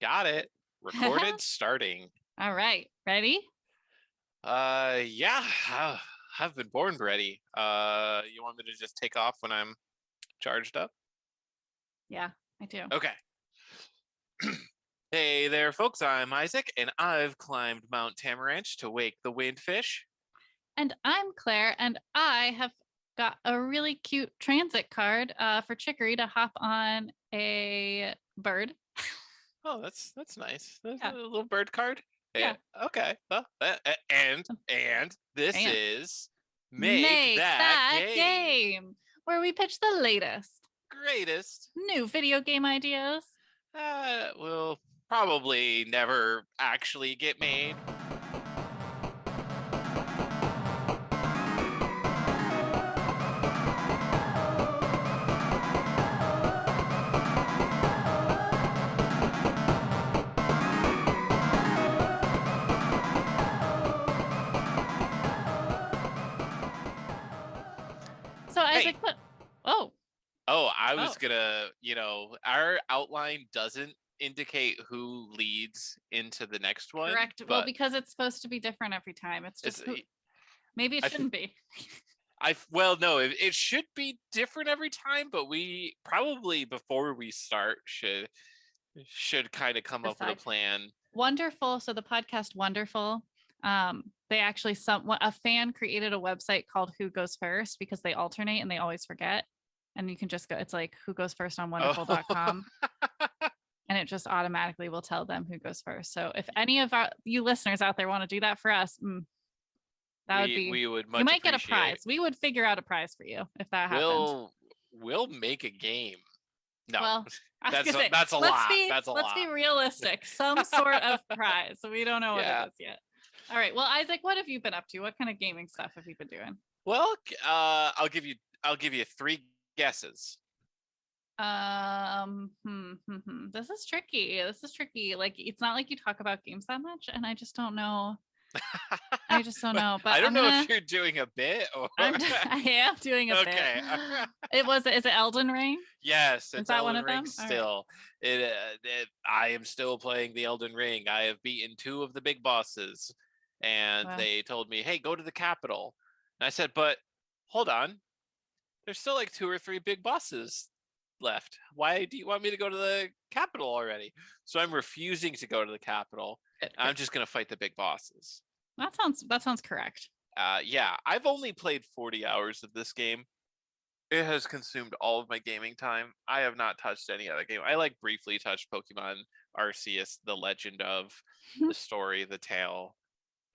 Got it. Recorded starting. All right. Ready? Yeah, I've been born ready. You want me to just take off when I'm charged up? Yeah, I do. Okay. Hey there, folks. I'm Isaac, and I've climbed Mount Tamaranch to wake the windfish. And I'm Claire, and I have got a really cute transit card for Chicory to hop on a bird. Oh, that's nice. That's a Yeah. little bird card. Yeah. Okay. Well, and this And is Make make That that Game game where we pitch the latest Greatest. new video game ideas. Will probably never actually get made. So Isaac, Hey. what? Oh, Oh, I was oh, gonna, our outline doesn't indicate who leads into the next one, correct. Well, but because it's supposed to be different every time. It's it's just who. Maybe it I th- shouldn't be. well, no, it should be different every time, but we probably before we start should kind of come up with a Decide. plan. Wonderful. So the podcast Wonderful. They actually a fan created a website called Who Goes First because they alternate and they always forget. And you can just go, it's like who goes first on wonderful.com. Oh. And it just automatically will tell them who goes first. So if any of you listeners out there want to do that for us, that would be, we would much you might get a appreciate. prize. We would figure out a prize for you if that happened. We'll make a game. No, Well, that's a lot. That's a lot. Let's be realistic. Some sort of prize. So we don't know what Yeah. it is yet. All right. Well, Isaac, what have you been up to? What kind of gaming stuff have you been doing? Well, I'll give you 3 guesses. This is tricky. Like, it's not like you talk about games that much, and I just don't know. I just don't know. But I don't know if you're doing a bit or I am doing a bit. Is it Elden Ring? Yes, Is it's that Elden one of Ring them? still. I am still playing the Elden Ring. I have beaten 2 of the big bosses, and Wow. they told me, "Hey, go to the capital." And I said, "But hold on, there's still like 2 or 3 big bosses left. Why do you want me to go to the capital already?" So I'm refusing to go to the capital. I'm just gonna fight the big bosses. That sounds correct. Yeah, I've only played 40 hours of this game. It has consumed all of my gaming time. I have not touched any other game. I like briefly touched Pokemon Arceus, the legend of the story, the tale,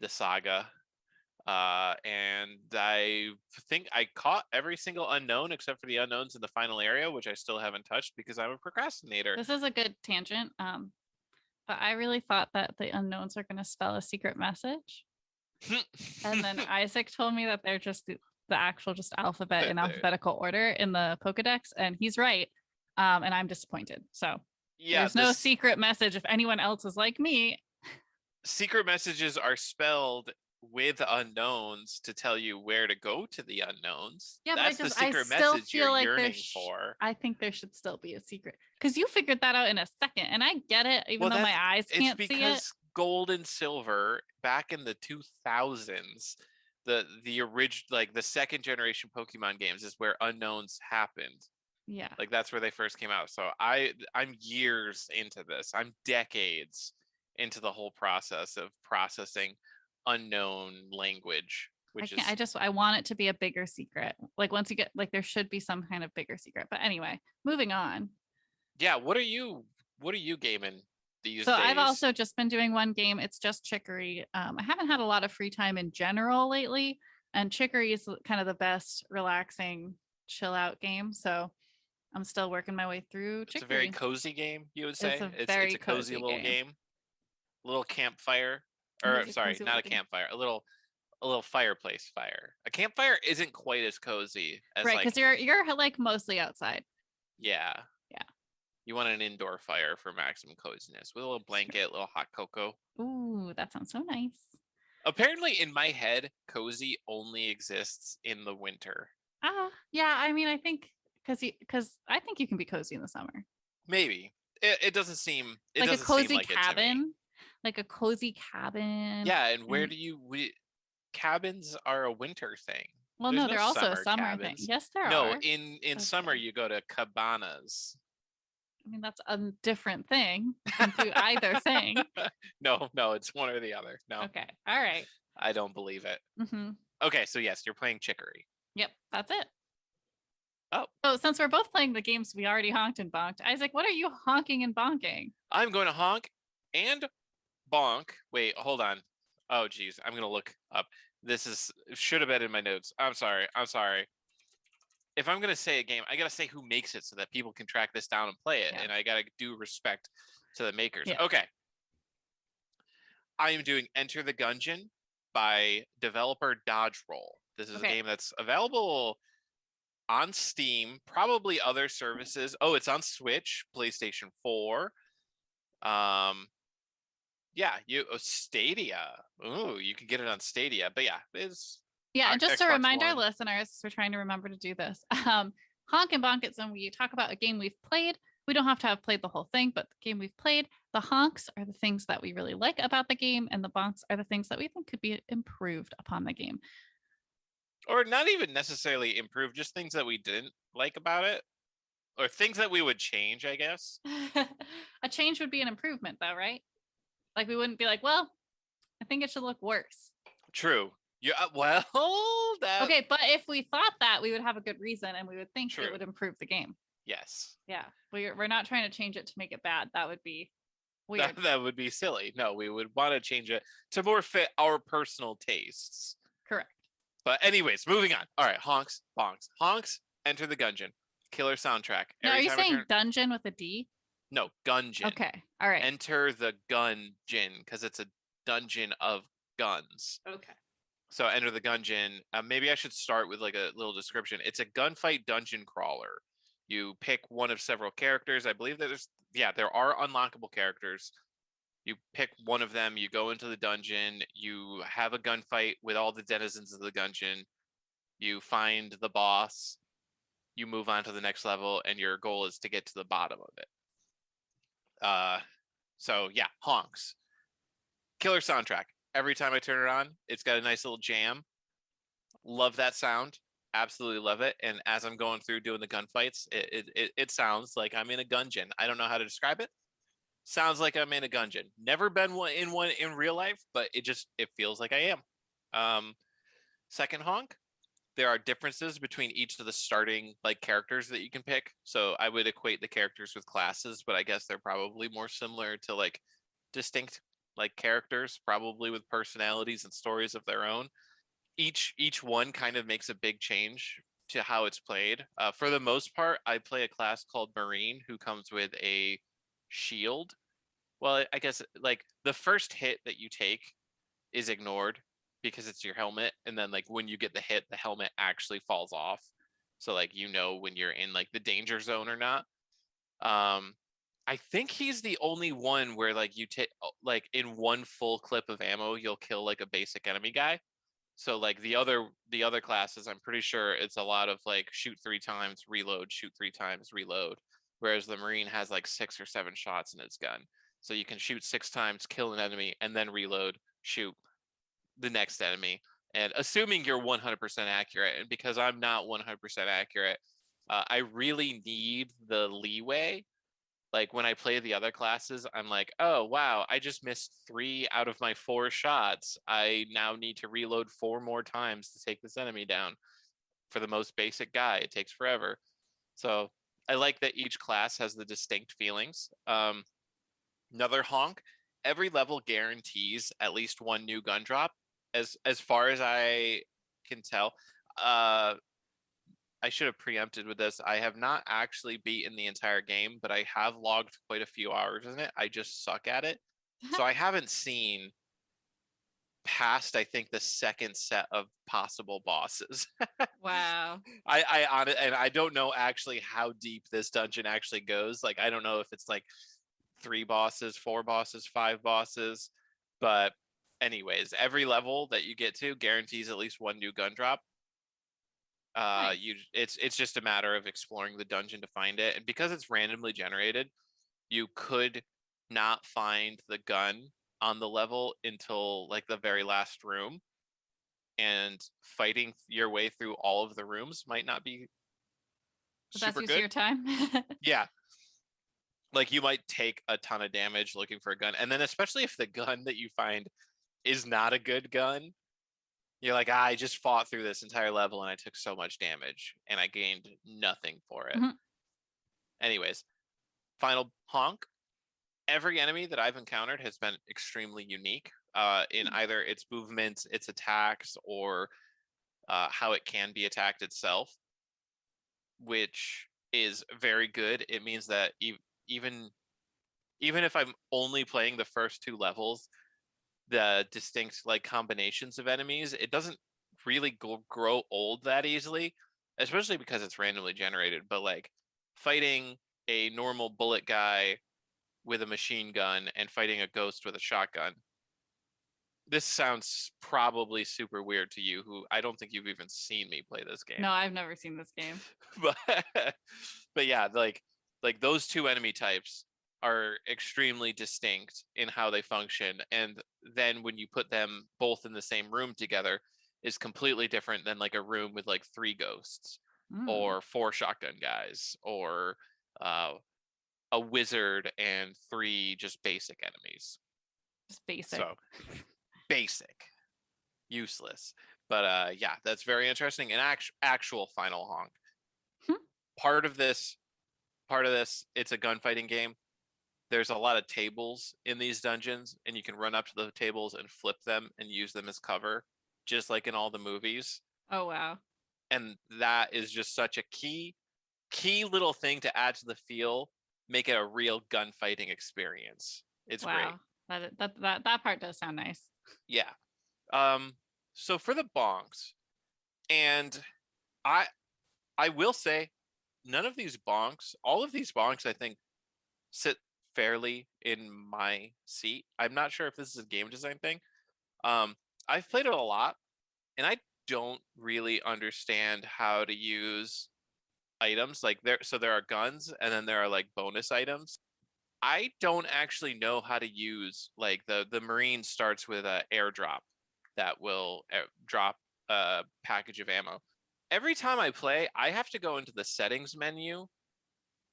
the saga. And I think I caught every single unknown except for the unknowns in the final area, which I still haven't touched because I'm a procrastinator. This is a good tangent. But I really thought that the unknowns are going to spell a secret message. And then Isaac told me that they're just the actual just alphabet in alphabetical order in the Pokedex. And he's right. And I'm disappointed. So yeah, there's no secret message. If anyone else is like me, secret messages are spelled with unknowns to tell you where to go to the unknowns. Yeah, that's but the secret message you're like yearning for. I think there should still be a secret because you figured that out in a second, and I get it, even though my eyes can't see it. It's because Gold and Silver back in the 2000s, the original, like the second generation Pokemon games, is where unknowns happened. Yeah, like that's where they first came out. So I'm years into this. I'm decades into the whole process of processing unknown language, which I want it to be a bigger secret. Like once you get, like, there should be some kind of bigger secret. But anyway, moving on. Yeah, what are you gaming these days? I've also just been doing one game. It's just Chicory. I haven't had a lot of free time in general lately, and Chicory is kind of the best relaxing chill out game. So I'm still working my way through Chicory. It's a very cozy game, you would say. It's a cozy little game. Little campfire. Or sorry, not a campfire. A little fireplace fire. A campfire isn't quite as cozy as right, because you're like mostly outside. Yeah. You want an indoor fire for maximum coziness with a little blanket, a little hot cocoa. Ooh, that sounds so nice. Apparently, in my head, cozy only exists in the winter. Yeah. I mean, I think because I think you can be cozy in the summer. Maybe it doesn't seem like a cozy like cabin, like a cozy cabin. Yeah, and where do cabins are a winter thing. Well, There's no, they're also a summer cabins. thing. Yes, there are. No, in summer you go to cabanas. I mean, that's a different thing. You can do either thing. No, it's one or the other. No. Okay. All right. I don't believe it. Mm-hmm. Okay, so yes, you're playing Chicory. Yep, that's it. Oh. So since we're both playing the games we already honked and bonked, Isaac, what are you honking and bonking? I'm going to honk and bonk. Wait, hold on. Oh, geez. I'm going to look up. This should have been in my notes. I'm sorry. If I'm going to say a game, I got to say who makes it so that people can track this down and play it. Yeah. And I got to do respect to the makers. Yeah. Okay. I am doing Enter the Gungeon by developer Dodge Roll. This is a game that's available on Steam, probably other services. Oh, it's on Switch, PlayStation 4. Stadia. Ooh, you can get it on Stadia. But yeah, it's and just to remind our listeners, we're trying to remember to do this. Honk and bonk is when we talk about a game we've played. We don't have to have played the whole thing, but the game we've played, the honks are the things that we really like about the game, and the bonks are the things that we think could be improved upon the game. Or not even necessarily improved, just things that we didn't like about it. Or things that we would change, I guess. A change would be an improvement, though, right? Like, we wouldn't be like, well, I think it should look worse. True. Yeah, well, okay, but if we thought that, we would have a good reason, and we would think it would improve the game. Yes. Yeah. We're not trying to change it to make it bad. That would be weird. That would be silly. No, we would want to change it to more fit our personal tastes. Correct. But anyways, moving on. All right, honks, bonks. Honks, Enter the Gungeon. Killer soundtrack. Now, are you saying dungeon with a D? No, Gungeon. Okay. All right. Enter the Gungeon, because it's a dungeon of guns. Okay. So Enter the Gungeon. Maybe I should start with like a little description. It's a gunfight dungeon crawler. You pick one of several characters. I believe that there are unlockable characters. You pick one of them, you go into the dungeon, you have a gunfight with all the denizens of the dungeon, you find the boss, you move on to the next level, and your goal is to get to the bottom of it. Honks. Killer soundtrack. Every time I turn it on, it's got a nice little jam. Love that sound. Absolutely love it. And as I'm going through doing the gunfights, it sounds like I'm in a gungeon. I don't know how to describe it. Sounds like I'm in a gungeon. Never been in one in real life, but it feels like I am. Second honk, there are differences between each of the starting like characters that you can pick. So I would equate the characters with classes, but I guess they're probably more similar to like distinct like characters, probably with personalities and stories of their own. Each one kind of makes a big change to how it's played. For the most part, I play a class called Marine who comes with a shield. Well, I guess like the first hit that you take is ignored because it's your helmet, and then like when you get the hit, the helmet actually falls off. So like when you're in like the danger zone or not. I think he's the only one where like you take like in one full clip of ammo, you'll kill like a basic enemy guy. So like the other classes, I'm pretty sure it's a lot of like shoot 3 times, reload, shoot 3 times, reload. Whereas the Marine has like 6 or 7 shots in its gun. So you can shoot 6 times, kill an enemy, and then reload, shoot the next enemy. And assuming you're 100% accurate, and because I'm not 100% accurate, I really need the leeway. Like when I play the other classes, I'm like, oh, wow, I just missed 3 out of my 4 shots. I now need to reload 4 more times to take this enemy down. For the most basic guy, it takes forever. So I like that each class has the distinct feelings. Another honk, every level guarantees at least 1 new gun drop. As far as I can tell, I should have preempted with this. I have not actually beaten the entire game, but I have logged quite a few hours in it. I just suck at it. So I haven't seen past, I think, the second set of possible bosses. Wow. I don't know actually how deep this dungeon actually goes. Like, I don't know if it's like 3 bosses, 4 bosses, 5 bosses. But anyways, every level that you get to guarantees at least 1 new gun drop. Nice. It's just a matter of exploring the dungeon to find it, and because it's randomly generated, you could not find the gun on the level until like the very last room, and fighting your way through all of the rooms might not be That's super use of good. your time. Yeah. Like you might take a ton of damage looking for a gun. And then especially if the gun that you find is not a good gun, you're like, I just fought through this entire level and I took so much damage and I gained nothing for it. Mhm. Anyways, final honk. Every enemy that I've encountered has been extremely unique in either its movements, its attacks, or how it can be attacked itself, which is very good. It means that even if I'm only playing the first 2 levels, the distinct like combinations of enemies, it doesn't really grow old that easily, especially because it's randomly generated. But like fighting a normal bullet guy with a machine gun and fighting a ghost with a shotgun. This sounds probably super weird to you, who I don't think you've even seen me play this game. No, I've never seen this game. but yeah, like those 2 enemy types are extremely distinct in how they function, and then when you put them both in the same room together is completely different than like a room with like 3 ghosts or 4 shotgun guys or a wizard and 3 just basic enemies. Just basic. So basic, useless. But yeah, that's very interesting. An actual final honk. Part of this, it's a gunfighting game. There's a lot of tables in these dungeons, and you can run up to the tables and flip them and use them as cover, just like in all the movies. Oh wow. And that is just such a key little thing to add to the feel, make it a real gunfighting experience. It's great. That part does sound nice. Yeah. So for the bonks, and I will say none of these bonks, all of these bonks I think sit fairly in my seat. I'm not sure if this is a game design thing. I've played it a lot and I don't really understand how to use items. Like there are guns and then there are like bonus items. I don't actually know how to use like the Marine starts with a airdrop that will drop a package of ammo. Every time I play, I have to go into the settings menu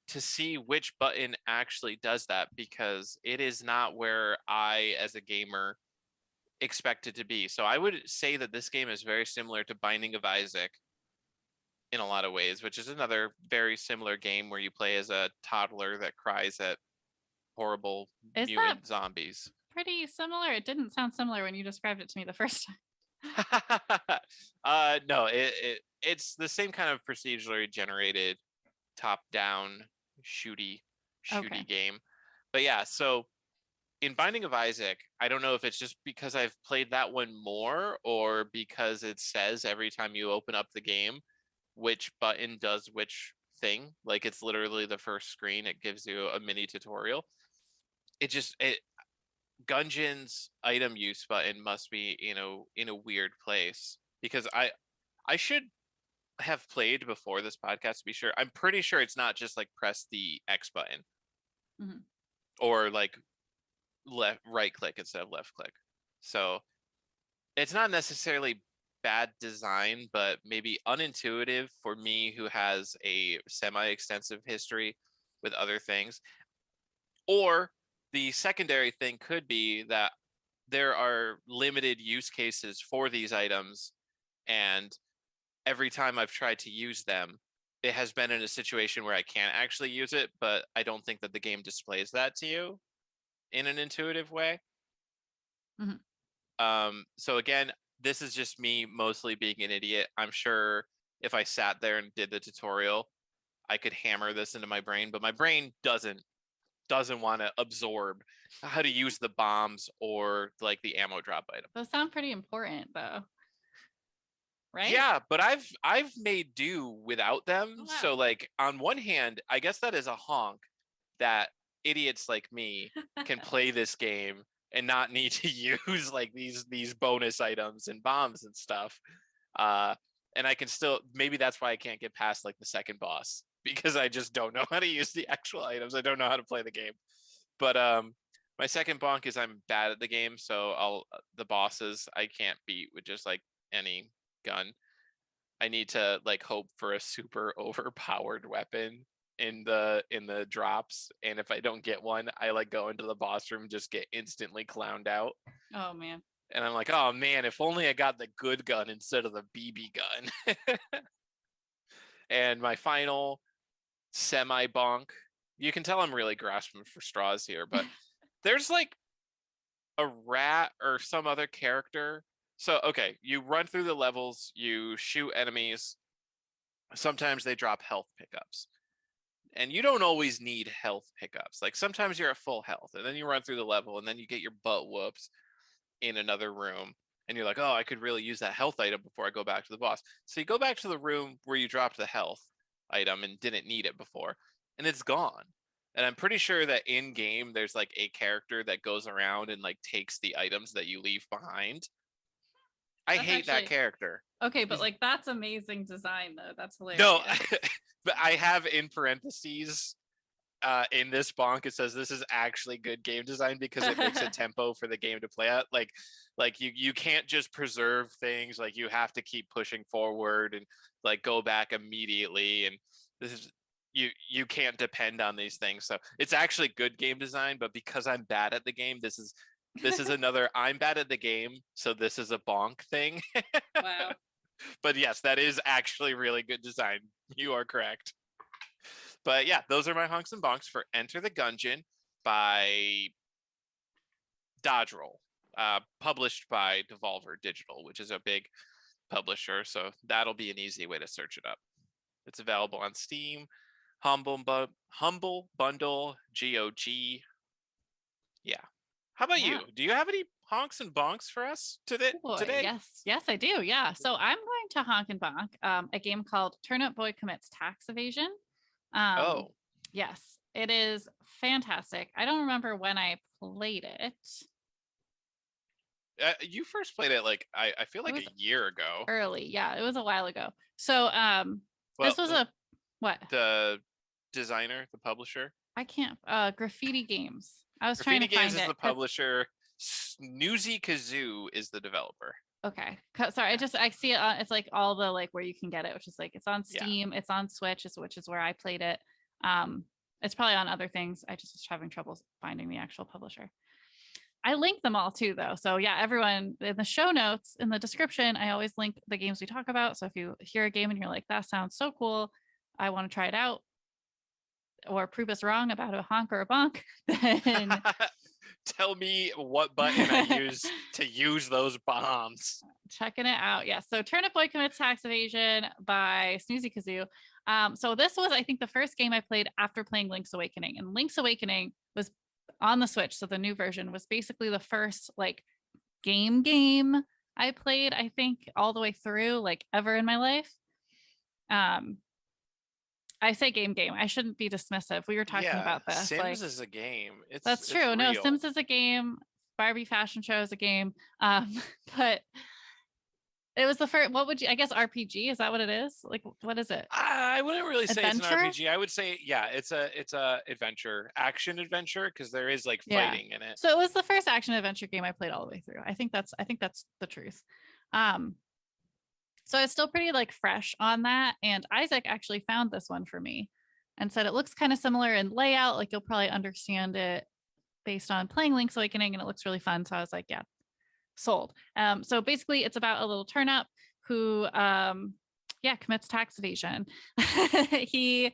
to see which button actually does that, because it is not where I as a gamer expect it to be. So I would say that this game is very similar to Binding of Isaac in a lot of ways, which is another very similar game where you play as a toddler that cries at horrible mutant zombies. Pretty similar? It didn't sound similar when you described it to me the first time. No, it's the same kind of procedurally generated top-down shooty game. But yeah, so in Binding of Isaac, I don't know if it's just because I've played that one more or because it says every time you open up the game which button does which thing. Like it's literally the first screen. It gives you a mini tutorial. Gungeon's item use button must be in a weird place, because I should have played before this podcast to be sure. I'm pretty sure it's not just like press the X button or like right click instead of left click. So it's not necessarily bad design, but maybe unintuitive for me who has a semi-extensive history with other things. Or the secondary thing could be that there are limited use cases for these items, and every time I've tried to use them, it has been in a situation where I can't actually use it, but I don't think that the game displays that to you in an intuitive way. So again, this is just me mostly being an idiot. I'm sure if I sat there and did the tutorial, I could hammer this into my brain, but my brain doesn't want to absorb how to use the bombs or like the ammo drop item. Those sound pretty important though. Right? Yeah, but I've made do without them. Oh, wow. So like on one hand, I guess that is a honk that idiots like me can play this game and not need to use like these bonus items and bombs and stuff. And I can still, maybe that's why I can't get past like the second boss, because I just don't know how to use the actual items. I don't know how to play the game. But my second bonk is I'm bad at the game, so the bosses I can't beat with just like any gun. I need to like hope for a super overpowered weapon in the drops, and if I don't get one, I like go into the boss room, just get instantly clowned out. Oh man. And I'm like, oh man, if only I got the good gun instead of the BB gun. And my final semi bonk, you can tell I'm really grasping for straws here, but there's like a rat or some other character. So, okay, you run through the levels, you shoot enemies. Sometimes they drop health pickups. And you don't always need health pickups. Like sometimes you're at full health and then you run through the level and then you get your butt whoops in another room. And you're like, oh, I could really use that health item before I go back to the boss. So you go back to the room where you dropped the health item and didn't need it before, and it's gone. And I'm pretty sure that in game there's like a character that goes around and like takes the items that you leave behind. I hate that character. Okay, but like that's amazing design though. That's hilarious. No, but I have in parentheses in this bonk, it says this is actually good game design because it makes a tempo for the game to play out. Like you can't just preserve things. Like you have to keep pushing forward and like go back immediately. And this is you can't depend on these things. So it's actually good game design. But because I'm bad at the game, this is another I'm bad at the game. So this is a bonk thing. Wow. But yes, that is actually really good design. You are correct. But yeah, those are my honks and bonks for Enter the Gungeon by Dodge Roll, published by Devolver Digital, which is a big publisher. So that'll be an easy way to search it up. It's available on Steam, Humble Bundle, GOG. Yeah. How about you? Do you have any honks and bonks for us today? Yes, I do. Yeah. So I'm going to honk and bonk a game called Turnip Boy Commits Tax Evasion. Yes, it is fantastic. I don't remember when I played it. You first played it like I feel like a year ago. Early, yeah, it was a while ago. So this was what? The designer, the publisher? I can't Graffiti Games. I was Graffiti trying to find Games is the publisher. Snoozy Kazoo is the developer. Okay. Sorry, I see it it's like all the like where you can get it, which is like it's on Steam, it's on Switch, which is where I played it. It's probably on other things. I just was having trouble finding the actual publisher. I link them all too though. So yeah, everyone in the show notes, in the description, I always link the games we talk about. So if you hear a game and you're like, that sounds so cool, I want to try it out, or prove us wrong about a honk or a bonk, then tell me what button I use to use those bombs. Checking it out. Yeah. So Turnip Boy Commits Tax Evasion by Snoozy Kazoo. So this was, I think, the first game I played after playing Link's Awakening. And Link's Awakening was on the Switch. So the new version was basically the first like game I played, I think, all the way through, like ever in my life. I say game. I shouldn't be dismissive. We were talking about this. Sims is a game. That's true. Real. No, Sims is a game. Barbie fashion show is a game. But it was the first. What would you? I guess RPG. Is that what it is? Like, what is it? I wouldn't really say it's an RPG. I would say, yeah, it's a adventure, action adventure, because there is like fighting in it. So it was the first action adventure game I played all the way through. I think that's the truth. So it's still pretty like fresh on that. And Isaac actually found this one for me and said it looks kind of similar in layout. Like you'll probably understand it based on playing Link's Awakening, and it looks really fun. So I was like, yeah, sold. So basically it's about a little turnip who commits tax evasion. He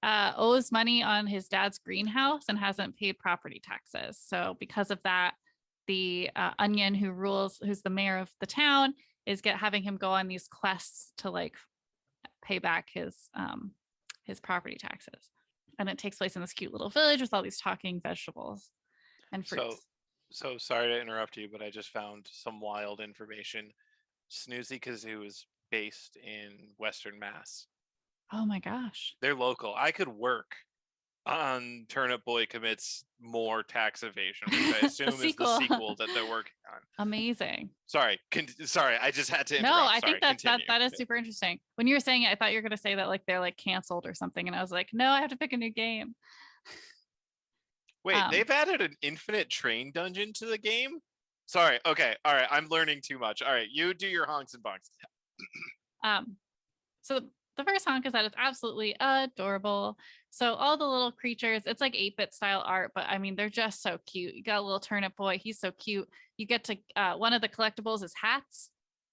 owes money on his dad's greenhouse and hasn't paid property taxes. So because of that, the Onion, who's the mayor of the town, is having him go on these quests to like pay back his property taxes. And it takes place in this cute little village with all these talking vegetables and fruits. So sorry to interrupt you, but I just found some wild information. Snoozy Kazoo is based in Western Mass. Oh my gosh. They're local. I could work on Turnip Boy Commits More Tax Evasion, which I assume is the sequel that they're working on. Amazing. Sorry, sorry, I just had to interrupt. No, I think that is super interesting. When you were saying it, I thought you were going to say that like they're like canceled or something, and I was like, no, I have to pick a new game. Wait, they've added an infinite train dungeon to the game? Sorry. Okay. All right. I'm learning too much. All right. You do your honks and bonks. So the first honk is that it's absolutely adorable. So all the little creatures, it's like 8-bit style art, but I mean, they're just so cute. You got a little turnip boy. He's so cute. You get to, one of the collectibles is hats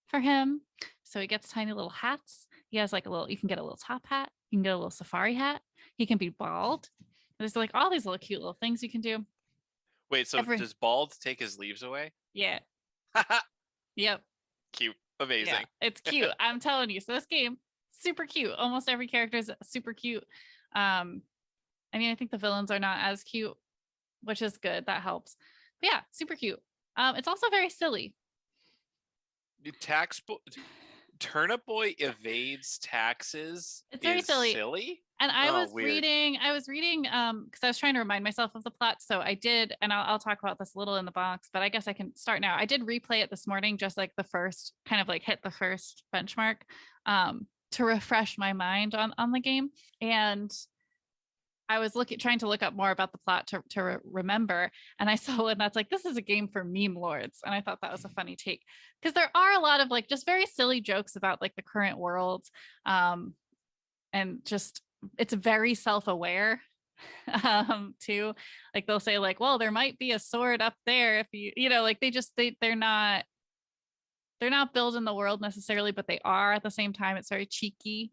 for him. So he gets tiny little hats. He has like you can get a little top hat. You can get a little safari hat. He can be bald. There's like all these little cute little things you can do. Wait, so does Bald take his leaves away? Yeah. Yep. Cute. Amazing. Yeah, it's cute. I'm telling you. So this game, super cute. Almost every character is super cute. I mean, I think the villains are not as cute, which is good. That helps. But yeah, super cute. It's also very silly. Turnip Boy evades taxes. It's very silly. And I was reading because I was trying to remind myself of the plot. So I did, and I'll talk about this a little in the box, but I guess I can start now. I did replay it this morning, just like the first kind of like hit the first benchmark to refresh my mind on the game. And I was trying to look up more about the plot to remember. And I saw one that's like, this is a game for meme lords. And I thought that was a funny take because there are a lot of like just very silly jokes about like the current world. And just, it's very self-aware too. Like they'll say like, well, there might be a sword up there if you know, like they're not building the world necessarily, but they are at the same time. It's very cheeky.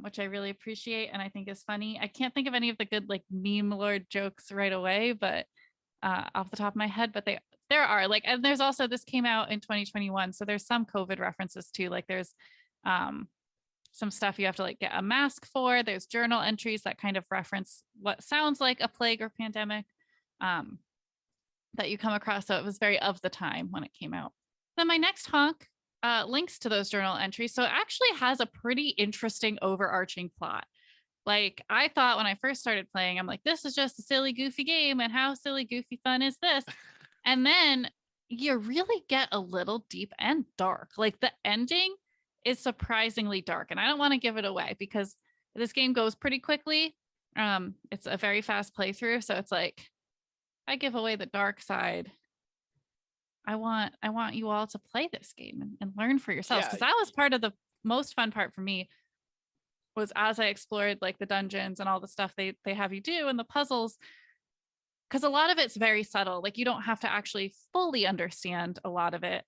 Which I really appreciate and I think is funny. I can't think of any of the good like meme lord jokes right away, but off the top of my head, but there are like, and there's also, this came out in 2021, so there's some COVID references too. Like there's some stuff you have to like get a mask for. There's journal entries that kind of reference what sounds like a plague or pandemic that you come across. So it was very of the time when it came out. Then my next honk links to those journal entries. So it actually has a pretty interesting overarching plot. Like I thought when I first started playing, I'm like, this is just a silly, goofy game. And how silly, goofy fun is this? And then you really get a little deep and dark. Like the ending is surprisingly dark. And I don't want to give it away because this game goes pretty quickly. It's a very fast playthrough. So it's like, I give away the dark side. I want you all to play this game and learn for yourselves. Because that was part of the most fun part for me, was as I explored like the dungeons and all the stuff they have you do and the puzzles. Because a lot of it's very subtle. Like you don't have to actually fully understand a lot of it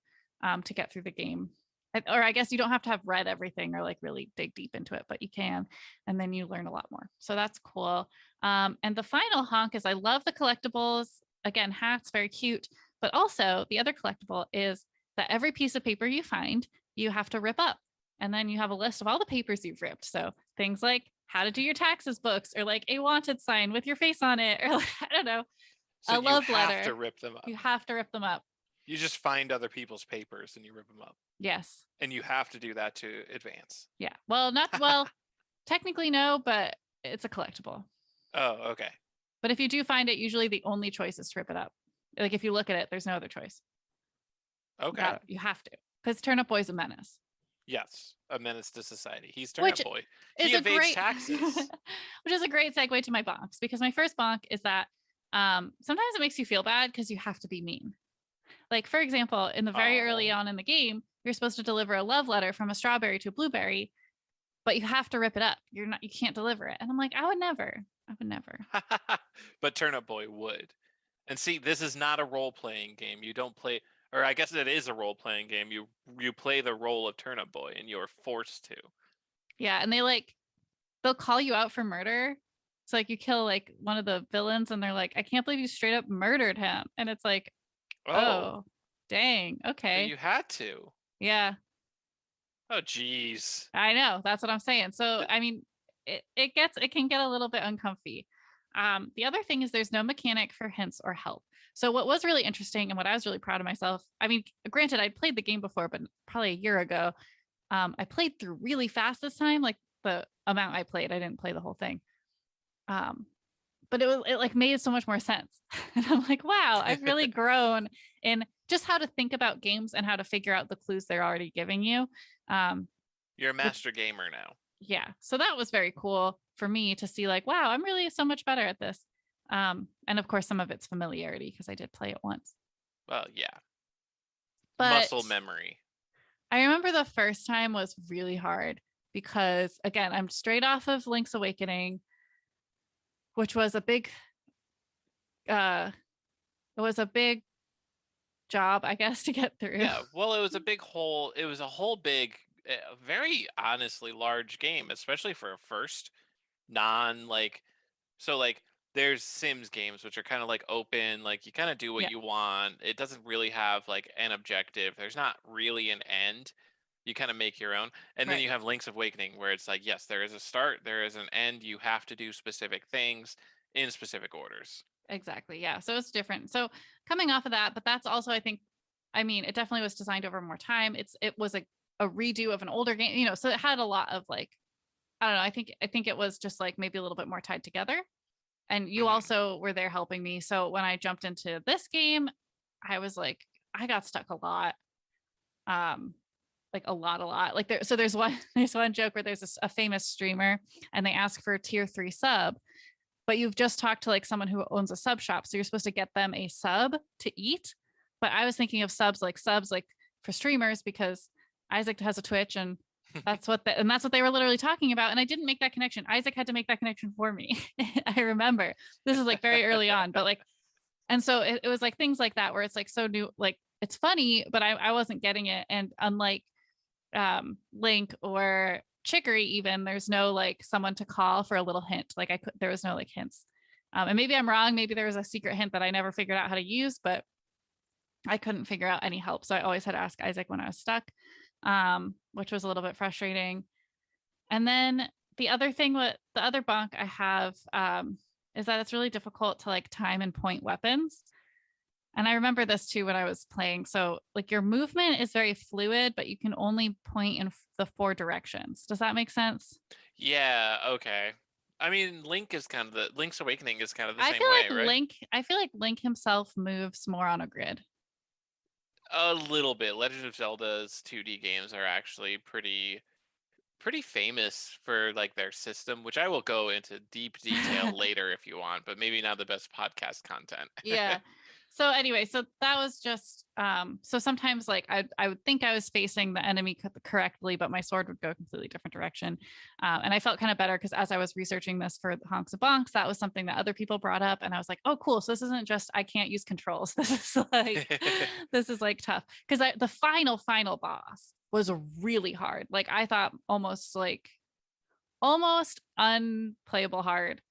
to get through the game. Or I guess you don't have to have read everything or like really dig deep into it, but you can. And then you learn a lot more. So that's cool. And the final honk is I love the collectibles. Again, hats, very cute. But also the other collectible is that every piece of paper you find, you have to rip up. And then you have a list of all the papers you've ripped. So things like how to do your taxes books, or like a wanted sign with your face on it, or like, I don't know, so a love letter. You have to rip them up. You have to rip them up. You just find other people's papers and you rip them up. Yes. And you have to do that to advance. Yeah. Well, technically no, but it's a collectible. Oh, okay. But if you do find it, usually the only choice is to rip it up. Like if you look at it, there's no other choice. Okay. You have to, because Turnip Boy's a menace. Yes, a menace to society. He's Turnip Boy. He evades taxes. Which is a great segue to my bonks, because my first bonk is that sometimes it makes you feel bad because you have to be mean. Like, for example, in the very early on in the game, you're supposed to deliver a love letter from a strawberry to a blueberry, but you have to rip it up. You can't deliver it. And I'm like, I would never. But Turnip Boy would. And see, this is not a role-playing game. You don't play, or I guess it is a role-playing game. You play the role of Turnip Boy, and you're forced to. Yeah, and they'll call you out for murder. It's like you kill like one of the villains, and they're like, I can't believe you straight up murdered him. And it's like, oh dang, okay. You had to. Yeah. Oh, geez. I know. That's what I'm saying. So, I mean, it can get a little bit uncomfy. The other thing is there's no mechanic for hints or help. So what was really interesting and what I was really proud of myself, I mean, granted, I'd played the game before, but probably a year ago, I played through really fast this time, like the amount I played. I didn't play the whole thing. But it like made so much more sense. And I'm like, wow, I've really grown in just how to think about games and how to figure out the clues they're already giving you. You're a master gamer now. Yeah. So that was very cool for me to see like, wow, I'm really so much better at this. And of course, some of it's familiarity because I did play it once. Well, yeah. But muscle memory. I remember the first time was really hard because, again, I'm straight off of Link's Awakening, which was a big, it was a big job, I guess, to get through. Yeah, well, it was a big whole. It was a whole big, very honestly large game, especially for a first non so like there's Sims games which are kind of like open, like you kind of do what Yeah. you want. It doesn't really have like an objective. There's not really an end. You kind of make your own. And then Right. you have Link's Awakening where it's like, yes, there is a start, there is an end. You have to do specific things in specific orders. Exactly. Yeah. So it's different. So coming off of that, but that's also, I think, I mean, it definitely was designed over more time. It was a redo of an older game, you know, so it had a lot of like, I don't know. I think it was just like maybe a little bit more tied together. And you Mhm. also were there helping me. So when I jumped into this game, I was like, I got stuck a lot. Like a lot. Like there's one joke where there's a famous streamer and they ask for a tier 3 sub, but you've just talked to like someone who owns a sub shop. So you're supposed to get them a sub to eat. But I was thinking of subs like for streamers because Isaac has a Twitch and that's what they were literally talking about. And I didn't make that connection. Isaac had to make that connection for me. I remember this is like very early on, but like, and so it was like things like that where it's like so new, like it's funny, but I wasn't getting it. And unlike Link or Chicory, even there's no like someone to call for a little hint. Like there was no like hints. And maybe I'm wrong. Maybe there was a secret hint that I never figured out how to use, but I couldn't figure out any help. So I always had to ask Isaac when I was stuck, which was a little bit frustrating. And then the other thing, the other bunk I have is that it's really difficult to like time and point weapons. And I remember this too when I was playing. So like your movement is very fluid, but you can only point in the 4 directions. Does that make sense? Yeah, okay. I mean, Link's Awakening is kind of the I same feel way, like right? I feel like Link himself moves more on a grid. A little bit. Legend of Zelda's 2D games are actually pretty famous for like their system, which I will go into deep detail later if you want, but maybe not the best podcast content. Yeah. So anyway, so that was just so sometimes like I would think I was facing the enemy correctly, but my sword would go a completely different direction. And I felt kind of better because as I was researching this for the Honks of Bonks, that was something that other people brought up. And I was like, oh, cool. So this isn't just I can't use controls. This is like this is like tough. Because the final boss was really hard. Like I thought almost unplayable hard.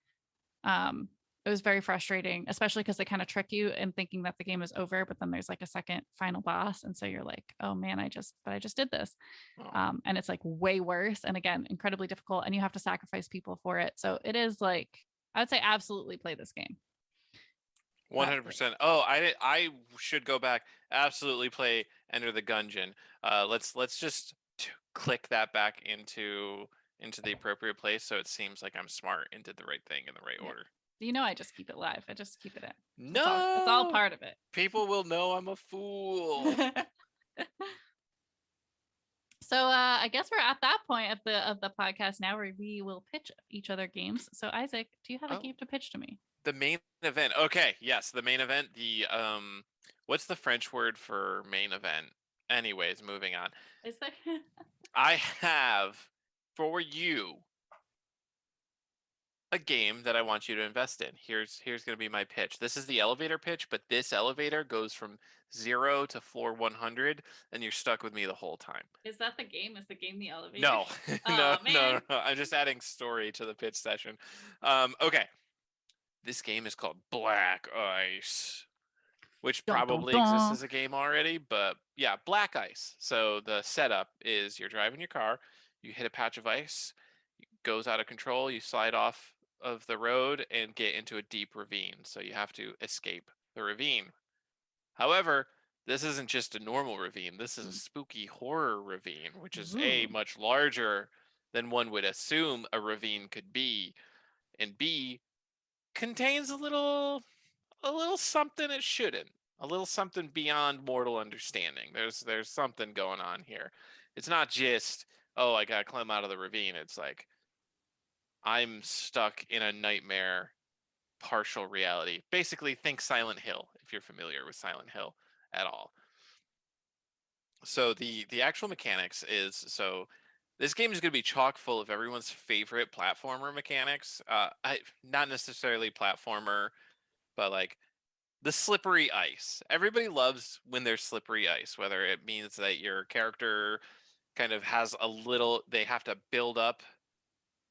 It was very frustrating, especially because they kind of trick you in thinking that the game is over, but then there's like a second final boss. And so you're like, oh man, I just did this. Oh. And it's like way worse. And again, incredibly difficult. And you have to sacrifice people for it. So it is like, I would say absolutely play this game. 100%. Oh, I should go back. Absolutely play Enter the Gungeon. Let's just click that back into the appropriate place so it seems like I'm smart and did the right thing in the right order. You know, I just keep it live. I just keep it in. No, it's all part of it. People will know I'm a fool. So I guess we're at that point of the podcast now where we will pitch each other games. So Isaac, do you have a game to pitch to me? The main event. Okay, yes, the main event. The what's the French word for main event? Anyways, moving on. Is that I have for you a game that I want you to invest in. Here's going to be my pitch. This is the elevator pitch, but this elevator goes from 0 to floor 100, and you're stuck with me the whole time. Is that the game? Is the game the elevator? No, Oh, no. I'm just adding story to the pitch session. Okay, this game is called Black Ice, which probably exists as a game already, but yeah, Black Ice. So the setup is you're driving your car, you hit a patch of ice, it goes out of control, you slide off of the road and get into a deep ravine. So you have to escape the ravine. However, this isn't just a normal ravine. This is a spooky horror ravine, which is A, much larger than one would assume a ravine could be, and B, contains a little something it shouldn't. A little something beyond mortal understanding. There's something going on here. It's not just, oh, I gotta climb out of the ravine. It's like I'm stuck in a nightmare partial reality. Basically, think Silent Hill, if you're familiar with Silent Hill at all. So the actual mechanics is, so this game is going to be chock full of everyone's favorite platformer mechanics. Not necessarily platformer, but like the slippery ice. Everybody loves when there's slippery ice, whether it means that your character kind of has a little, they have to build up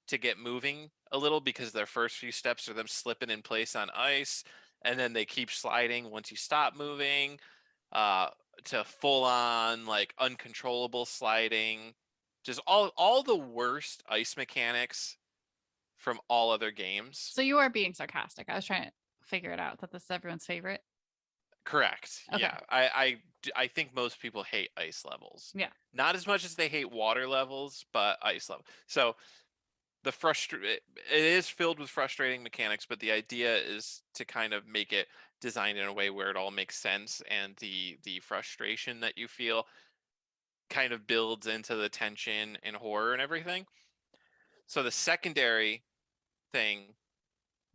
to get moving a little because their first few steps are them slipping in place on ice, and then they keep sliding once you stop moving, to full on like uncontrollable sliding. Just all the worst ice mechanics from all other games. So you are being sarcastic. I was trying to figure it out that this is everyone's favorite. Correct. Okay. Yeah. I think most people hate ice levels. Yeah. Not as much as they hate water levels, but ice level. So it is filled with frustrating mechanics, but the idea is to kind of make it designed in a way where it all makes sense, and the frustration that you feel kind of builds into the tension and horror and everything. So the secondary thing,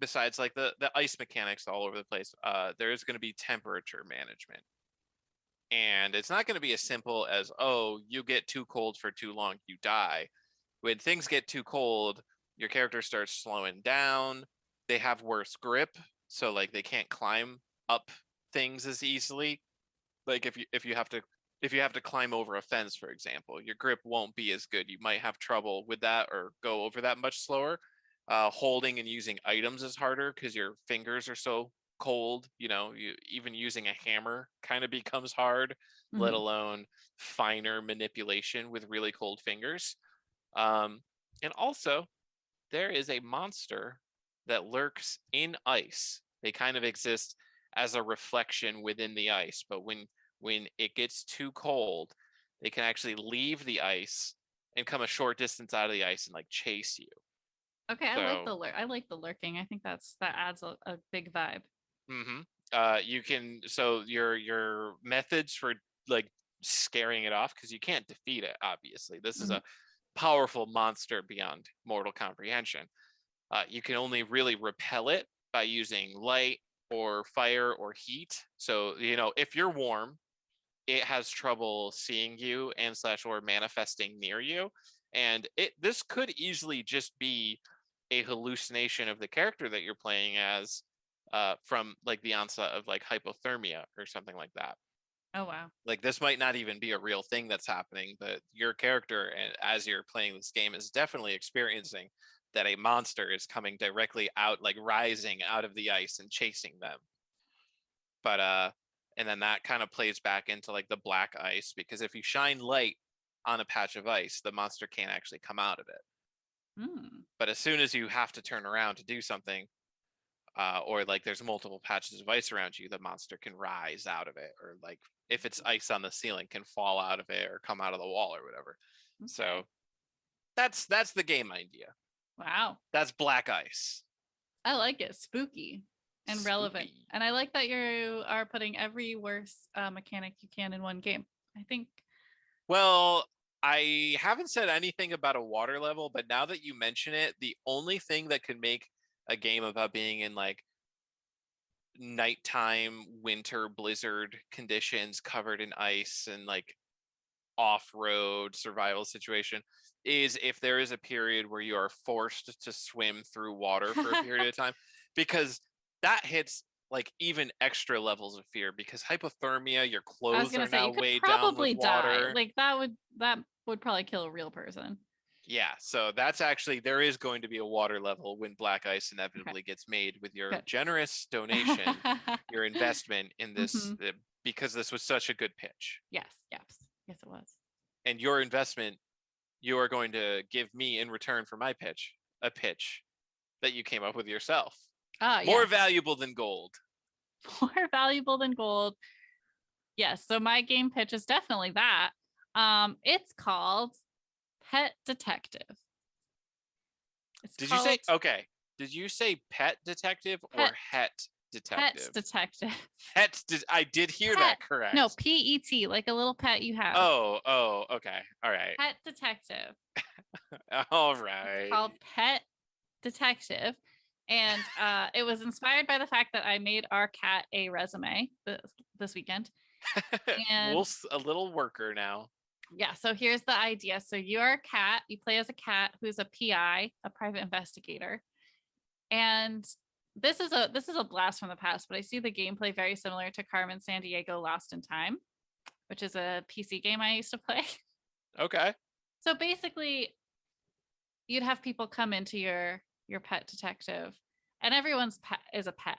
besides like the ice mechanics all over the place, there is going to be temperature management. And it's not going to be as simple as, oh, you get too cold for too long, you die. When things get too cold, your character starts slowing down. They have worse grip, so like they can't climb up things as easily. Like if you have to climb over a fence, for example, your grip won't be as good. You might have trouble with that or go over that much slower. Holding and using items is harder because your fingers are so cold. Even using a hammer kind of becomes hard, let alone finer manipulation with really cold fingers. And also, there is a monster that lurks in ice. They kind of exist as a reflection within the ice, but when it gets too cold, they can actually leave the ice and come a short distance out of the ice and like chase you. Okay, I like the lurking. I think that adds a big vibe. You can, so your methods for like scaring it off, because you can't defeat it, obviously. This is a powerful monster beyond mortal comprehension. You can only really repel it by using light or fire or heat. So, if you're warm, it has trouble seeing you and / or manifesting near you. And this could easily just be a hallucination of the character that you're playing as, from like the onset of like hypothermia or something like that. Oh, wow. Like this might not even be a real thing that's happening, but your character, and as you're playing this game, is definitely experiencing that a monster is coming directly out, like rising out of the ice and chasing them. But and then that kind of plays back into like the black ice, because if you shine light on a patch of ice, the monster can't actually come out of it. But as soon as you have to turn around to do something, or like there's multiple patches of ice around you, the monster can rise out of it, or like if it's ice on the ceiling, can fall out of it or come out of the wall or whatever. Okay. So that's the game idea. Wow. That's black ice. I like it. Spooky and relevant. And I like that you are putting every worst mechanic you can in one game. I think. Well, I haven't said anything about a water level, but now that you mention it, the only thing that could make a game about being in like nighttime winter blizzard conditions covered in ice and like off-road survival situation is if there is a period where you are forced to swim through water for a period of time, because that hits like even extra levels of fear, because hypothermia, your clothes are now weighed down with water. Like that would probably kill a real person. Yeah, so that's actually, there is going to be a water level when black ice inevitably gets made with your generous donation, your investment in this, because this was such a good pitch. Yes, it was. And your investment, you are going to give me in return for my pitch, a pitch that you came up with yourself. More valuable than gold. More valuable than gold. Yes, so my game pitch is definitely that. It's called Pet Detective. Did you say, okay, Did you say pet detective or Pet. het detective? Pets detective. I did hear Pet. that correct. No, PET, like a little pet you have. Oh, okay. All right. Pet detective. All right. It's called Pet Detective. And it was inspired by the fact that I made our cat a resume this weekend. And A little worker now. yeah, so here's the idea. So you're a cat, you play as a cat who's a PI, a private investigator. And this is a blast from the past, but I see the gameplay very similar to Carmen Sandiego Lost in Time, which is a PC game I used to play. Okay. So basically, you'd have people come into your pet detective, and everyone's pet is a pet.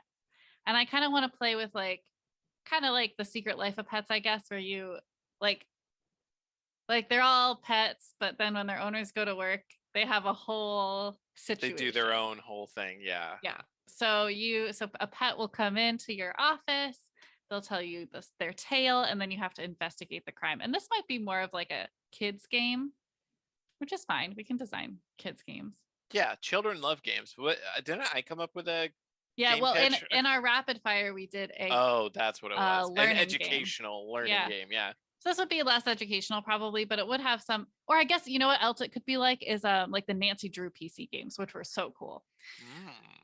And I kind of want to play with kind of like the Secret Life of Pets, I guess, where you like they're all pets, but then when their owners go to work, they have a whole situation. They do their own whole thing. Yeah. Yeah. So a pet will come into your office. They'll tell you their tale, and then you have to investigate the crime. And this might be more of like a kids game, which is fine. We can design kids games. Yeah, children love games. What didn't I come up with a Yeah, game well, pitch? in our rapid fire, we did a Oh, that's what it was. An learning educational learning game. Yeah. So this would be less educational probably, but it would have some, or I guess you know what else it could be like is like the Nancy Drew PC games, which were so cool.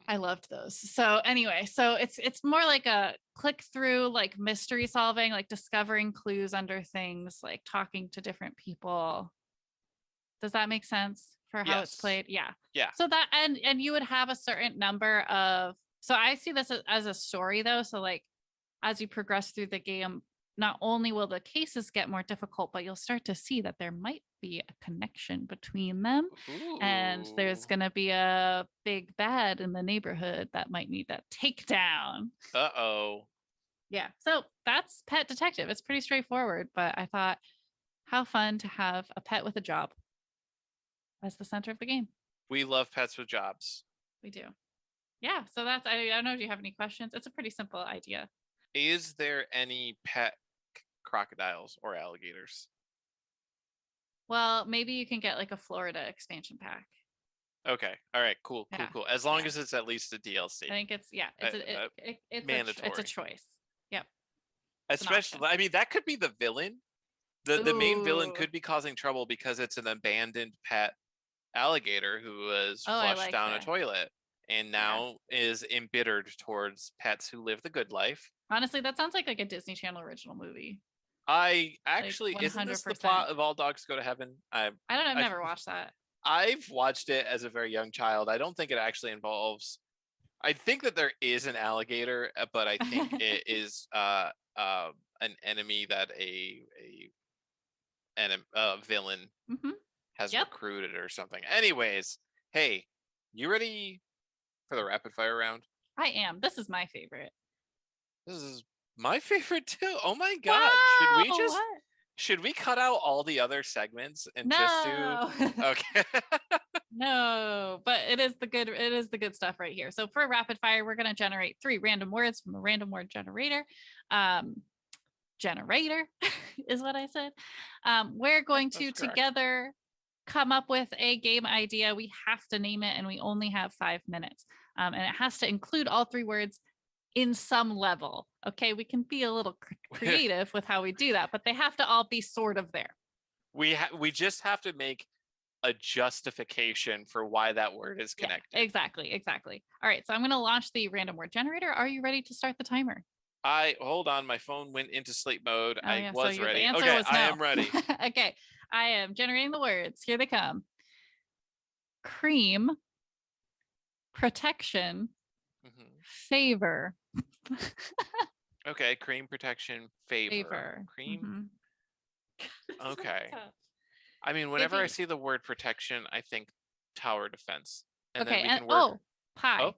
I loved those. So anyway, so it's more like a click through, like mystery solving, like discovering clues under things, like talking to different people. Does that make sense for how it's played? Yeah. Yeah. So that and you would have a certain number of, so I see this as a story though. So like as you progress through the game, not only will the cases get more difficult, but you'll start to see that there might be a connection between them. Ooh. And there's going to be a big bad in the neighborhood that might need that takedown. Uh-oh. Yeah. So that's Pet Detective. It's pretty straightforward, but I thought how fun to have a pet with a job as the center of the game. We love pets with jobs. We do. Yeah. So that's, I don't know if you have any questions. It's a pretty simple idea. Is there any pet crocodiles or alligators? Well, maybe you can get like a Florida expansion pack. Okay. All right. Cool. As long as it's at least a DLC. I think it's it's mandatory. It's a choice. Yep. Especially, I mean, that could be the villain. The main villain could be causing trouble because it's an abandoned pet alligator who was flushed down a toilet and now is embittered towards pets who live the good life. Honestly, that sounds like a Disney Channel original movie. I actually, isn't this the plot of All Dogs Go to Heaven? I don't know. I've never watched that. I've watched it as a very young child. I don't think it actually involves. I think that there is an alligator, but I think it is an enemy that a villain has recruited or something. Anyways, hey, you ready for the rapid fire round? I am. This is my favorite. This is my favorite too. Oh my god! Wow, should we cut out all the other segments and just do? Okay. No, but it is the good stuff right here. So for rapid fire, we're going to generate 3 random words from a random word generator. Generator is what I said. We're going to together come up with a game idea. We have to name it, and we only have 5 minutes. And it has to include all 3 words in some level. Okay, we can be a little creative with how we do that, but they have to all be sort of there. We just have to make a justification for why that word is connected. Yeah, exactly. All right, so I'm going to launch the random word generator. Are you ready to start the timer? Hold on, my phone went into sleep mode. I was ready. Okay, no. I am ready. Okay, I am generating the words. Here they come. Cream, protection, favor. Okay, cream, protection, favor. Cream. Okay. I mean, whenever I see the word protection, I think tower defense. And then we can work. Pie. Oh.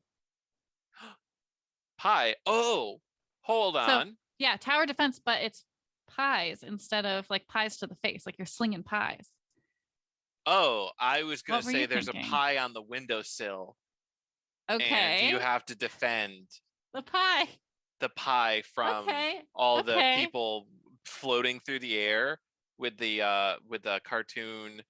Pie. Oh, hold on. So, yeah, tower defense, but it's pies instead of like pies to the face, like you're slinging pies. Oh, I was going to say there's a pie on the windowsill. Okay. And you have to defend the pie from all the people floating through the air with the cartoon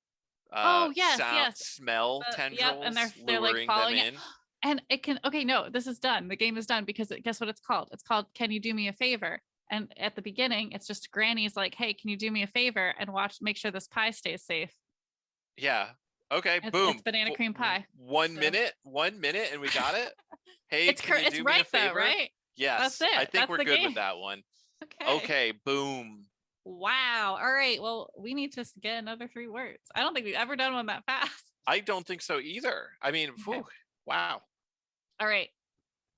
smell tendrils and they're luring like them in. And it can, okay, no, this is done. The game is done because guess what it's called? It's called Can You Do Me a Favor? And at the beginning, it's just Granny's like, hey, can you do me a favor and make sure this pie stays safe? Yeah. Okay. It's, Boom. it's banana cream pie. 1 So- minute, and we got it. Hey, It's can you it's do me a right though, favor? right? Yes. That's it. I think That's we're the good game. with that one. Okay. Okay. Boom. Wow. All right. Well, we need to get another 3 words. I don't think we've ever done one that fast. I don't think so either. I mean, Okay. whew, wow. All right.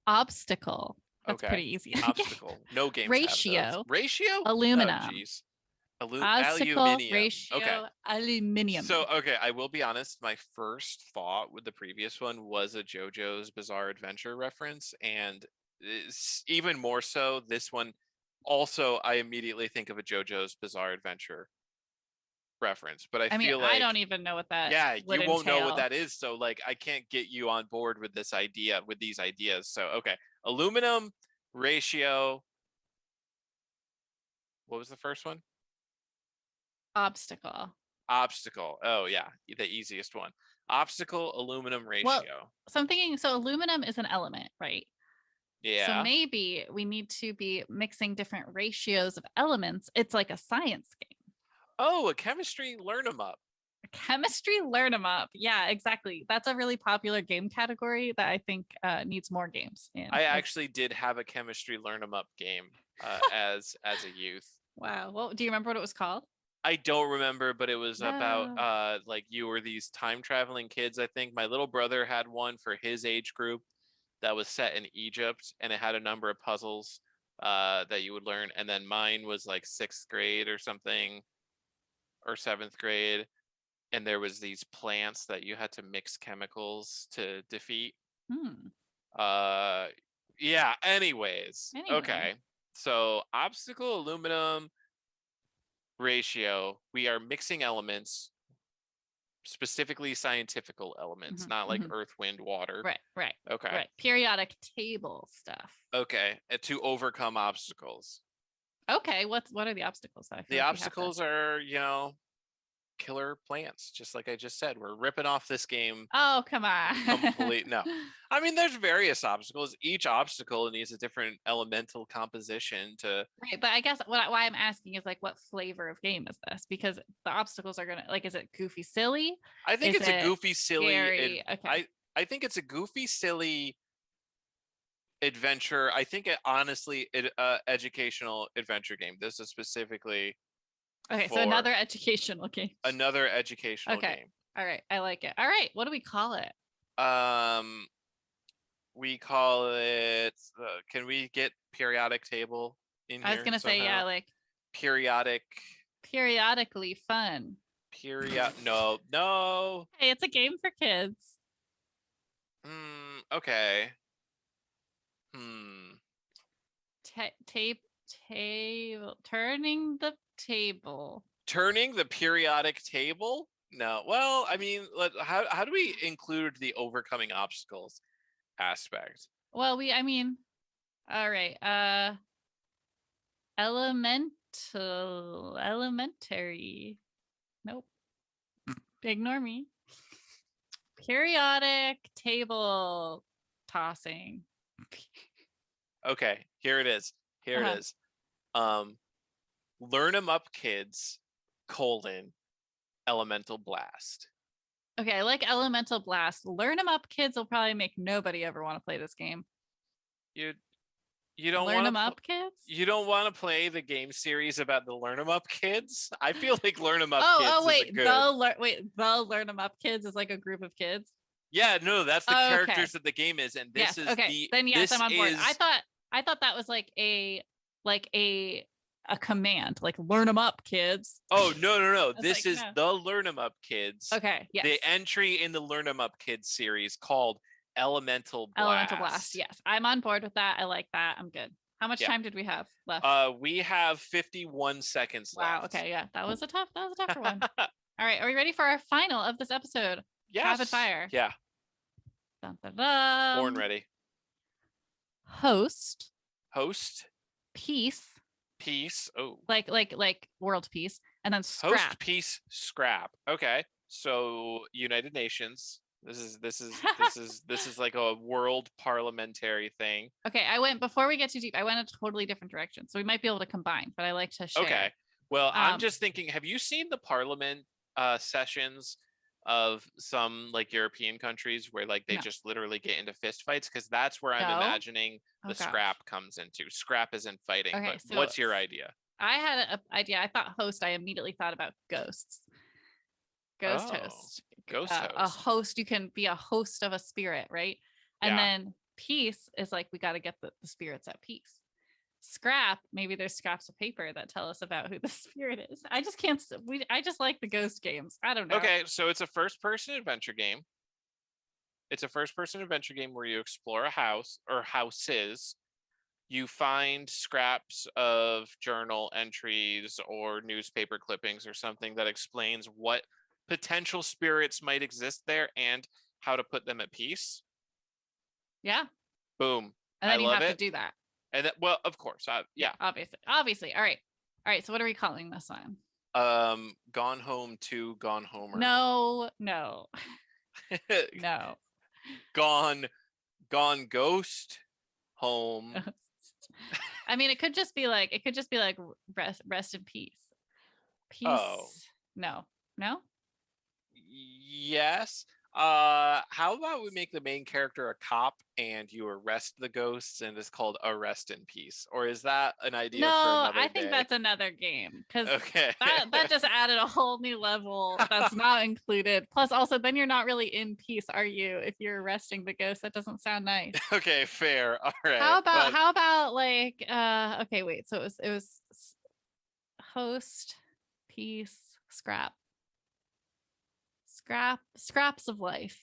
Obstacle. That's Okay. pretty easy. Obstacle. No games. have those. Ratio. Ratio. Aluminum. Oh, jeez. Obstacle, Aluminium. ratio, Okay. aluminium. So, okay, I will be honest. My first thought with the previous one was a JoJo's Bizarre Adventure reference, and even more so, this one. Also, I immediately think of a JoJo's Bizarre Adventure reference, but I mean, feel like I don't even know what that. yeah, would you won't know entail. what that is. So, like, I can't get you on board with this idea, with these ideas. So, okay, aluminum, ratio. What was the first one? Obstacle. Obstacle. Oh yeah, the easiest one. Obstacle, aluminum ratio. So I'm thinking, so aluminum is an element, right? Yeah. So maybe we need to be mixing different ratios of elements. It's like a science game. Oh, a chemistry learn 'em up. Chemistry learn 'em up. Yeah, exactly. That's a really popular game category that I think needs more games. I actually did have a chemistry learn 'em up game as a youth. Wow. Well, do you remember what it was called? I don't remember, but it was about like you were these time traveling kids. I think my little brother had one for his age group that was set in Egypt, and it had a number of puzzles that you would learn. And then mine was like 6th grade or something, or 7th grade, and there was these plants that you had to mix chemicals to defeat. Yeah. Anyways. Anyway. Okay. So obstacle, aluminum, ratio. We are mixing elements, specifically scientifical elements, Mhm, not like mhm. earth, wind, water. Right. Okay. Right. Periodic table stuff. Okay. And to overcome obstacles. Okay. What are the obstacles? That I feel The like we have obstacles are, killer plants, just like I just said. We're ripping off this game. Oh, come on. Complete. No. I mean, there's various obstacles. Each obstacle needs a different elemental composition to. Right, but I guess why I'm asking is like, what flavor of game is this? Because the obstacles are gonna is it goofy, silly? I think Is it's a it goofy, silly. scary? Okay. I think it's a goofy, silly adventure. I think it honestly, educational adventure game. This is specifically Okay, so for another educational game. another educational Okay. game. All right, I like it. All right, what do we call it? We call it. Can we get periodic table in here? I was gonna say somehow? like Periodic. periodically fun. No. Hey, it's a game for kids. Okay. Table turning the table. Turning the periodic table? No. Well, I mean, how do we include the overcoming obstacles aspect? Well, all right. Elementary. Nope. Ignore me. Periodic table tossing. Okay, here it is. Here it is. Learn 'em up kids, elemental blast. Okay, I like elemental blast. Learn 'em up kids will probably make nobody ever want to play this game. You don't Learn want 'em up kids? You don't want to play the game series about the Learn 'em Up kids? I feel like Learn 'em Up Kids Oh wait, is a good. the Learn 'em up kids is like a group of kids. Yeah, no, that's the Oh, okay. characters that the game is, and this Yes. is Okay. Then yes, this I'm on board. is- I thought that was like a command, like learn 'em up, kids. Oh no! was This like, is no. the Learn 'em Up Kids. Okay. Yes. The entry in the Learn 'em Up Kids series called Elemental Blast. Elemental blast. Yes, I'm on board with that. I like that. I'm good. How much Yeah. time did we have left? We have 51 seconds wow. left. Okay. Yeah, that was a tougher one. All right. Are we ready for our final of this episode? Yes. Rapid fire. Yeah. Dun, dun, dun. Born ready. Host. Host. Peace. Peace. Oh. Like world peace, and then scrap. Host. Peace. Scrap. Okay. So United Nations. This is like a world parliamentary thing. Okay, before we get too deep, I went a totally different direction. So we might be able to combine, but I like to share. Okay. Well, I'm just thinking, have you seen the parliament sessions of some like European countries where like they just literally get into fist fights? Because that's where I'm imagining the scrap comes into. Scrap isn't fighting. Okay, but so what's your idea? I had an idea. I thought host. I immediately thought about ghosts. Ghost host. Ghost host. A host. You can be a host of a spirit, right? And then peace is like we got to get the spirits at peace. Scrap, maybe there's scraps of paper that tell us about who the spirit is. I just can't. I just like the ghost games. I don't know. Okay, so it's a first-person adventure game. It's a first-person adventure game where you explore a house or houses. You find scraps of journal entries or newspaper clippings or something that explains what potential spirits might exist there and how to put them at peace. Yeah. Boom. And then you have to do that. And that, well, of course. Yeah. Obviously. All right. So what are we calling this one? Gone Home 2, Gone Homer. No. No. Gone Ghost Home. I mean, it could just be like rest in peace. Peace. Oh. No. Yes. How about we make the main character a cop and you arrest the ghosts and it's called Arrest in Peace? Or is that an idea for another I think day? That's another game because okay. that just added a whole new level that's not included. Plus, also, then you're not really in peace, are you? If you're arresting the ghost, that doesn't sound nice. Okay, fair. All right. How about like okay, wait. So it was host, peace, scraps of life.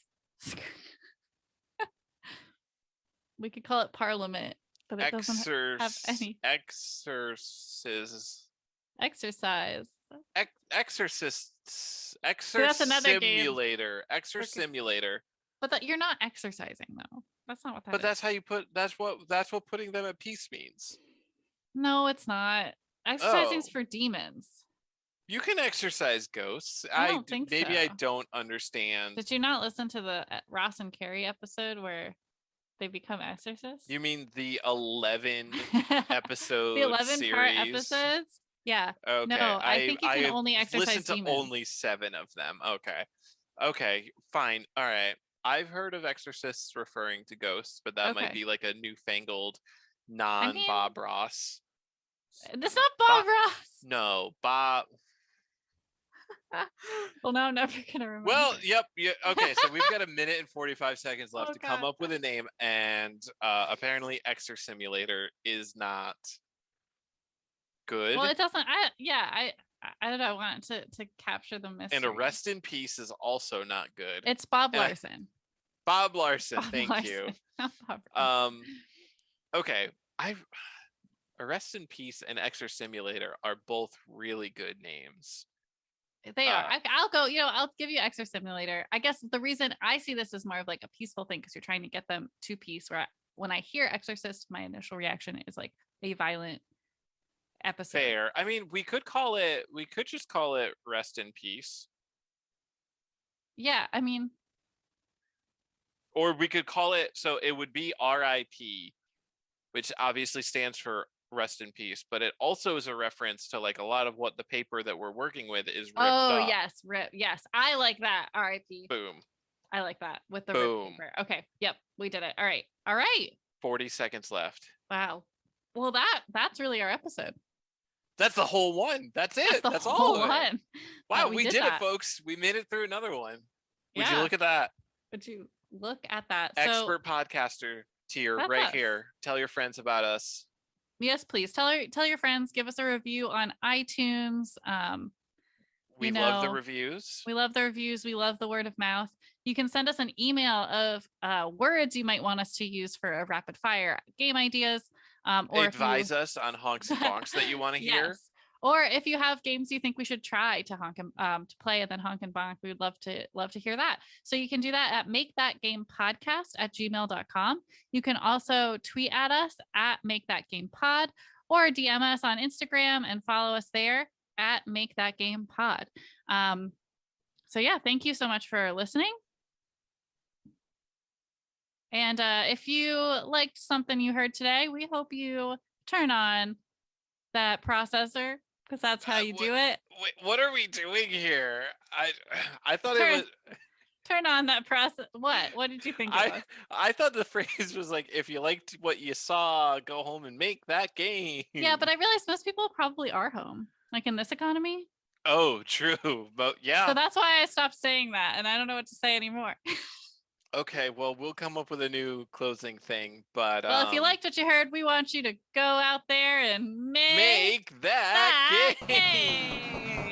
We could call it Parliament, but it doesn't have any exercise. That's another simulator. Simulator. But you're not exercising though. That's not what that is. But that's how you put. That's what putting them at peace means. No, it's not. Exercising's for demons. You can exercise ghosts. I don't think maybe so. I don't understand. Did you not listen to the Ross and Carrie episode where they become exorcists? You mean the 11 episode the 11 series? Part episodes? Yeah. Okay. No, I think you can only exercise listened demons. to only 7 of them. Okay, fine. All right. I've heard of exorcists referring to ghosts, but that might be like a newfangled non-Bob Ross. That's not Bob Ross. No, Bob. Well, now I'm never gonna remember. Well, yep. Okay, so we've got 1 minute and 45 seconds left to come up with a name, and apparently, Exorsimulator is not good. Well, it doesn't. I don't know. I want to capture the mystery. And Arrest in Peace is also not good. It's Bob Larson. Bob Larson. Thank you. Okay, Arrest in Peace and Exorsimulator are both really good names. They are. I'll go. I'll give you Exorsimulator. I guess the reason I see this as more of like a peaceful thing because you're trying to get them to peace. Where when I hear Exorcist, my initial reaction is like a violent episode. Fair. I mean, we could just call it Rest in Peace. Yeah, I mean. Or we could call it. So it would be R.I.P., which obviously stands for Rest in Peace, but it also is a reference to like a lot of what the paper that we're working with is ripped up. Yes, yes, I like that. R.I.P. Boom. I like that with the ripped paper. Okay, yep, we did it. All right. 40 seconds left. Wow. Well, that's really our episode. That's the whole one. That's it. That's all of it. One. Wow, we did it, folks. We made it through another one. Would you look at that? Would you look at that? Expert podcaster tier right here. Tell your friends about us. Yes, please tell your friends. Give us a review on iTunes. We love the reviews. We love the reviews. We love the word of mouth. You can send us an email of words you might want us to use for a rapid fire game ideas. Or advise us on honks and bonks that you want to hear. Yes. Or if you have games you think we should try to to play and then honk and bonk, we would love to hear that. So you can do that at makethatgamepodcast@gmail.com. You can also tweet at us at makethatgamepod or DM us on Instagram and follow us there at makethatgamepod. So yeah, thank you so much for listening. And if you liked something you heard today, we hope you turn on that processor because that's how you do it. Wait, what are we doing here? I thought it was. Turn on that process. What did you think it was? I thought the phrase was like, if you liked what you saw, go home and make that game. Yeah, but I realized most people probably are home, like in this economy. Oh, true. But yeah. So that's why I stopped saying that, and I don't know what to say anymore. Okay, well, we'll come up with a new closing thing, but well, if you liked what you heard, we want you to go out there and make that game. game.